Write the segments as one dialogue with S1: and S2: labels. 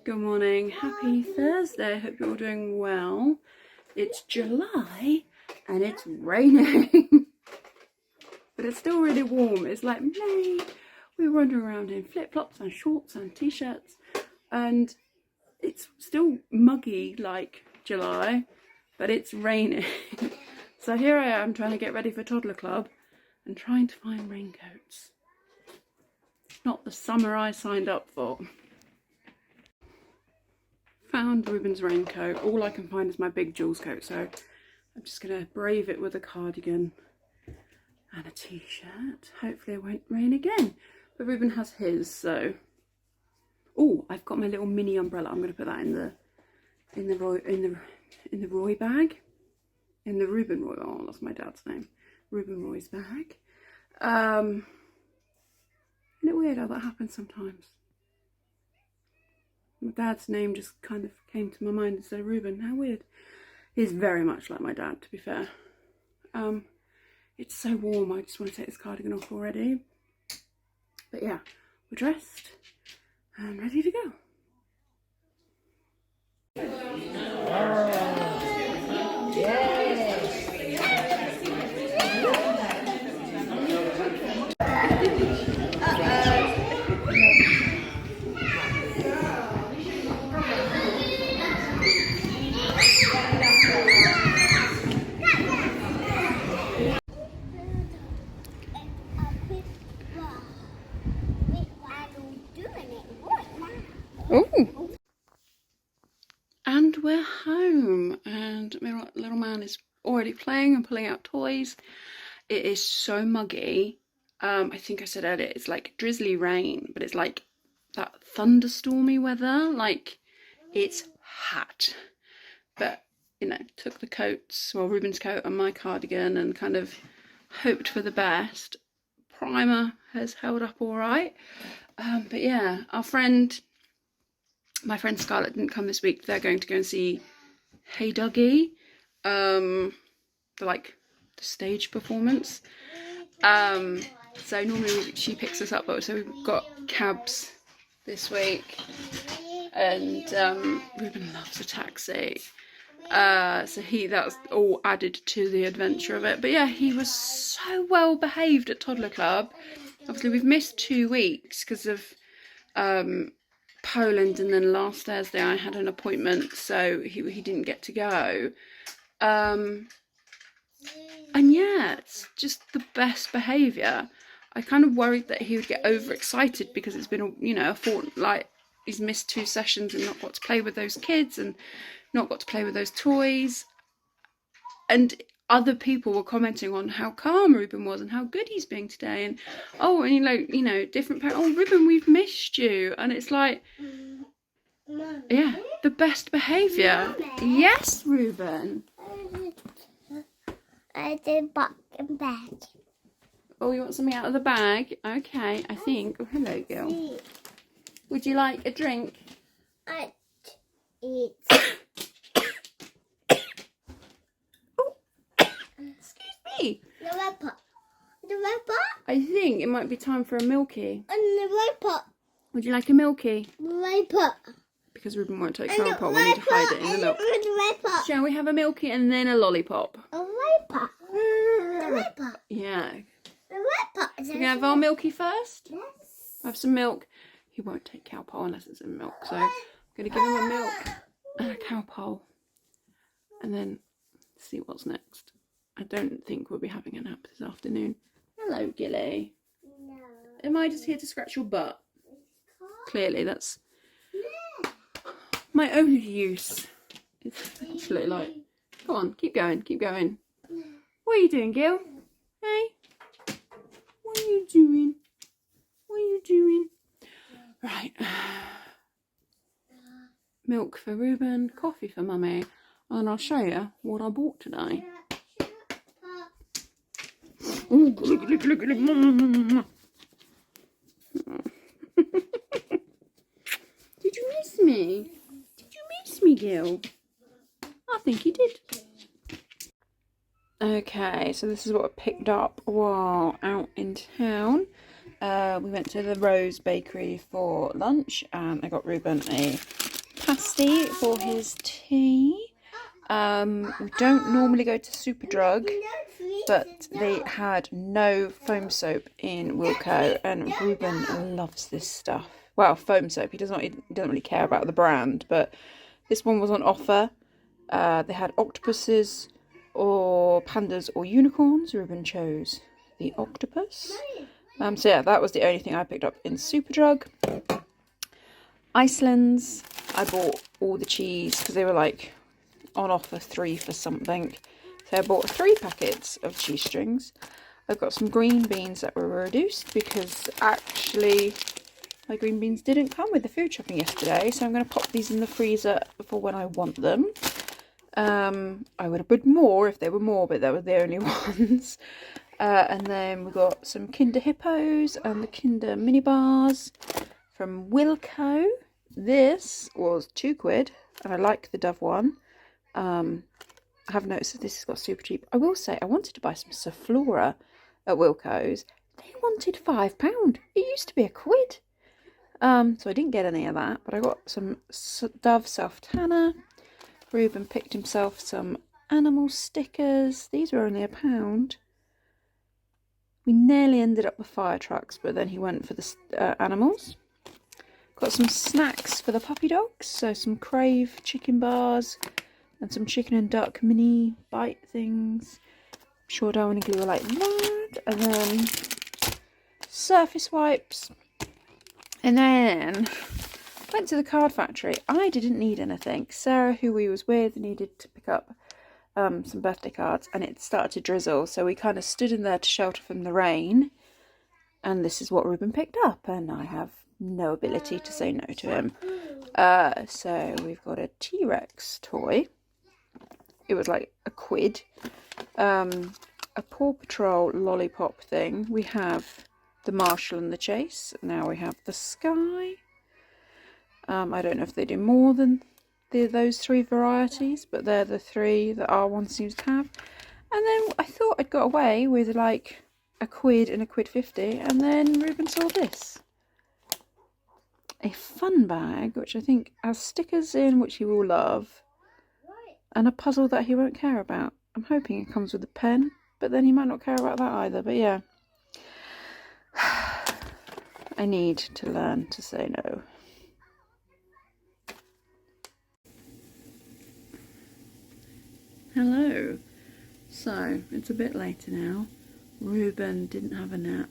S1: Good morning, happy Thursday, hope you're all doing well. It's July and it's raining, but it's still really warm. It's like May. We're wandering around in flip-flops and shorts and t-shirts and it's still muggy like July, but it's raining. So here I am trying to get ready for Toddler Club and trying to find raincoats. Not the summer I signed up for. Found Ruben's raincoat. All I can find is my big Jules coat, so I'm just going to brave it with a cardigan and a t-shirt. Hopefully it won't rain again. But Ruben has his, so... Oh, I've got my little mini umbrella. I'm going to put that in the Roy bag. In the Ruben Roy. Oh, that's my dad's name. Ruben Roy's bag. Isn't it weird how that happens sometimes? My dad's name just kind of came to my mind instead of Ruben. How weird. He's very much like my dad, to be fair. It's so warm, I just want to take this cardigan off already. But yeah, we're dressed and ready to go. Oh, and we're home, and my little man is already playing and pulling out toys. It is so muggy. I think I said earlier, it's like drizzly rain, but it's like that thunderstormy weather. Like, it's hot. But, you know, took the coats, well, Ruben's coat and my cardigan, and kind of hoped for the best. Primer has held up all right. But yeah, my friend Scarlett didn't come this week. They're going to go and see Hey Dougie, the stage performance. So normally she picks us up, but so we've got cabs this week, and Ruben loves a taxi. So that's all added to the adventure of it. But yeah, he was so well behaved at Toddler Club. Obviously we've missed 2 weeks because of Poland, and then last Thursday I had an appointment, so he didn't get to go. And yeah, it's just the best behaviour. I kind of worried that he would get overexcited because it's been a fortnight. He's missed 2 sessions and not got to play with those kids and not got to play with those toys. And other people were commenting on how calm Ruben was and how good he's being today, and different parents, oh Ruben, we've missed you, and it's like, yeah, the best behaviour. Yes, Ruben.
S2: I did back in bed.
S1: Oh, you want something out of the bag? Okay, I think. Oh, hello, girl. Would you like a drink?
S2: I eat.
S1: The
S2: rapper.
S1: I think it might be time for a milky.
S2: And the rapper.
S1: Would you like a milky?
S2: Rapper.
S1: Because Ruben won't take Calpol, we need to hide it in the milk.
S2: The
S1: Shall we have a milky and then a lollipop?
S2: A rapper. The rapper.
S1: Yeah.
S2: The rapper.
S1: We're going to have our milky first?
S2: Yes.
S1: Have some milk. He won't take Calpol unless it's in milk, so I'm going to give him a milk and a Calpol and then see what's next. I don't think we'll be having a nap this afternoon. Hello, Gilly.
S2: No.
S1: Am I just here to scratch your butt? Clearly, that's my only use. It's actually like, come on, keep going, keep going. What are you doing, Gil? Hey? What are you doing? What are you doing? Right. Milk for Ruben, coffee for Mummy, and I'll show you what I bought today. Oh, did you miss me? Did you miss me, Gil? I think you did. Okay, so this is what I picked up while out in town. we went to the Rose Bakery for lunch, and I got Ruben a pasty for his tea. We don't normally go to Superdrug, but they had no foam soap in Wilko, and Ruben loves this stuff. Well, foam soap. He doesn't really care about the brand, but this one was on offer. They had octopuses, or pandas, or unicorns. Ruben chose the octopus. So yeah, that was the only thing I picked up in Superdrug. Iceland's, I bought all the cheese because they were like on offer 3 for something. So I bought 3 packets of cheese strings. I've got some green beans that were reduced because actually my green beans didn't come with the food shopping yesterday. So I'm going to pop these in the freezer for when I want them. I would have put more if there were more, but they were the only ones. And then we got some Kinder Hippos and the Kinder Mini Bars from Wilko. This was £2, and I like the Dove one. I have noticed that this has got super cheap. I will say I wanted to buy some Soflora at Wilko's. They wanted £5. It used to be £1. So I didn't get any of that, but I got some Dove Self Tanner. Ruben picked himself some animal stickers. These were only £1. We nearly ended up with fire trucks, but then he went for the animals. Got some snacks for the puppy dogs. So some Crave chicken bars and some chicken and duck mini bite things. I'm sure Darwin and Glue were like that. And then surface wipes. And then went to the card factory. I didn't need anything. Sarah, who we was with, needed to pick up some birthday cards, and it started to drizzle, so we kind of stood in there to shelter from the rain, and this is what Ruben picked up, and I have no ability to say no to him. So we've got a T-Rex toy. It was like £1. A Paw Patrol lollipop thing. We have the Marshall and the Chase. Now we have the Sky. I don't know if they do more than those 3 varieties, but they're the 3 that R1 seems to have. And then I thought I'd got away with like £1 and £1.50, and then Ruben saw this. A fun bag, which I think has stickers in, which he will love, and a puzzle that he won't care about. I'm hoping it comes with a pen, but then he might not care about that either, but yeah. I need to learn to say no. Hello. So, it's a bit later now. Ruben didn't have a nap,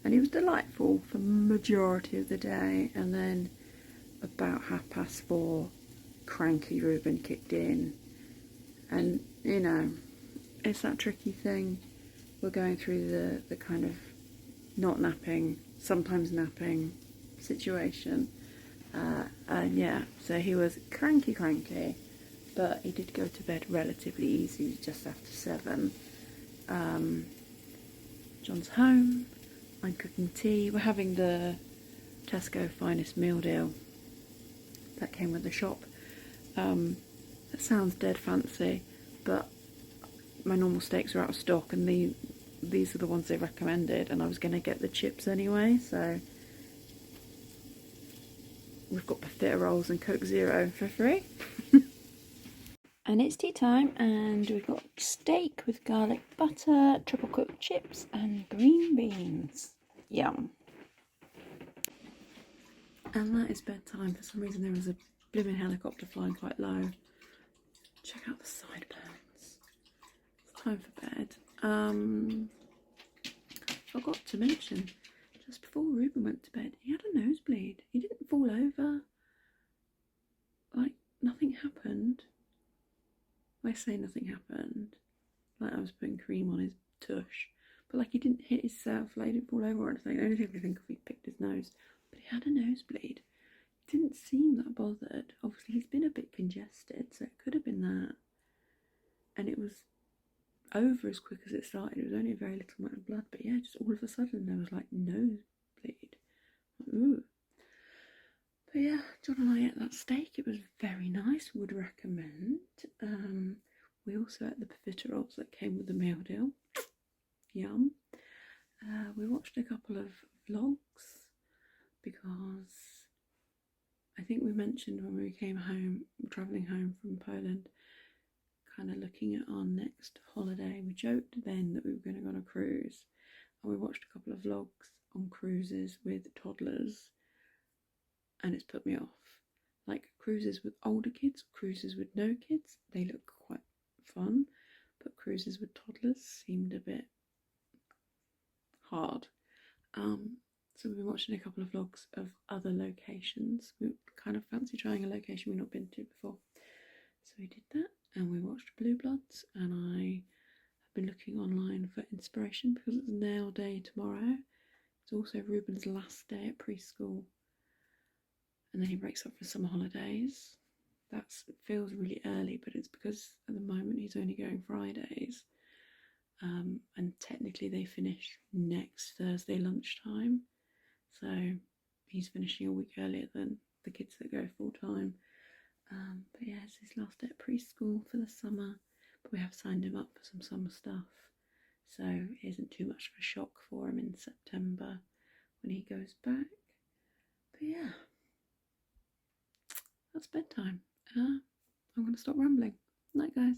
S1: and he was delightful for the majority of the day, and then about 4:30, cranky Ruben kicked in. And, you know, it's that tricky thing. We're going through the kind of not napping, sometimes napping situation. And yeah, so he was cranky. But he did go to bed relatively easy, just after 7. John's home. I'm cooking tea. We're having the Tesco Finest Meal Deal that came with the shop. That sounds dead fancy, but my normal steaks are out of stock, and these are the ones they recommended, and I was going to get the chips anyway, so we've got potato rolls and Coke Zero for free. And it's tea time, and we've got steak with garlic butter, triple cooked chips, and green beans. Yum. And that is bedtime. For some reason there was a blooming helicopter flying quite low. Check out the sideburns. It's time for bed. Forgot to mention, just before Ruben went to bed, he had a nosebleed. He didn't fall over. Like, nothing happened. I say nothing happened, like I was putting cream on his tush, but like he didn't hit himself, like he didn't fall over or anything. The only thing I think of, he picked his nose, but he had a nosebleed. He didn't seem that bothered. Obviously he's been a bit congested, so it could have been that. And it was over as quick as it started. It was only a very little amount of blood, but yeah, just all of a sudden there was like nosebleed. Ooh. But yeah, John and I ate that steak. It was very nice. Would recommend. We also ate the profiteroles that came with the meal deal. Yum. We watched a couple of vlogs because I think we mentioned when we came home, travelling home from Poland, kind of looking at our next holiday. We joked then that we were going to go on a cruise, and we watched a couple of vlogs on cruises with toddlers, and it's put me off. Like cruises with older kids, cruises with no kids, they look quite fun, but cruises with toddlers seemed a bit hard. So we've been watching a couple of vlogs of other locations. We kind of fancy trying a location we've not been to before. So we did that, and we watched Blue Bloods, and I have been looking online for inspiration because it's nail day tomorrow. It's also Ruben's last day at preschool, and then he breaks up for summer holidays. That feels really early, but it's because at the moment he's only going Fridays, and technically they finish next Thursday lunchtime, so he's finishing a week earlier than the kids that go full time. But yeah, it's his last day at preschool for the summer, but we have signed him up for some summer stuff, so it isn't too much of a shock for him in September when he goes back. But yeah, that's bedtime. I'm going to stop rambling. Night, guys.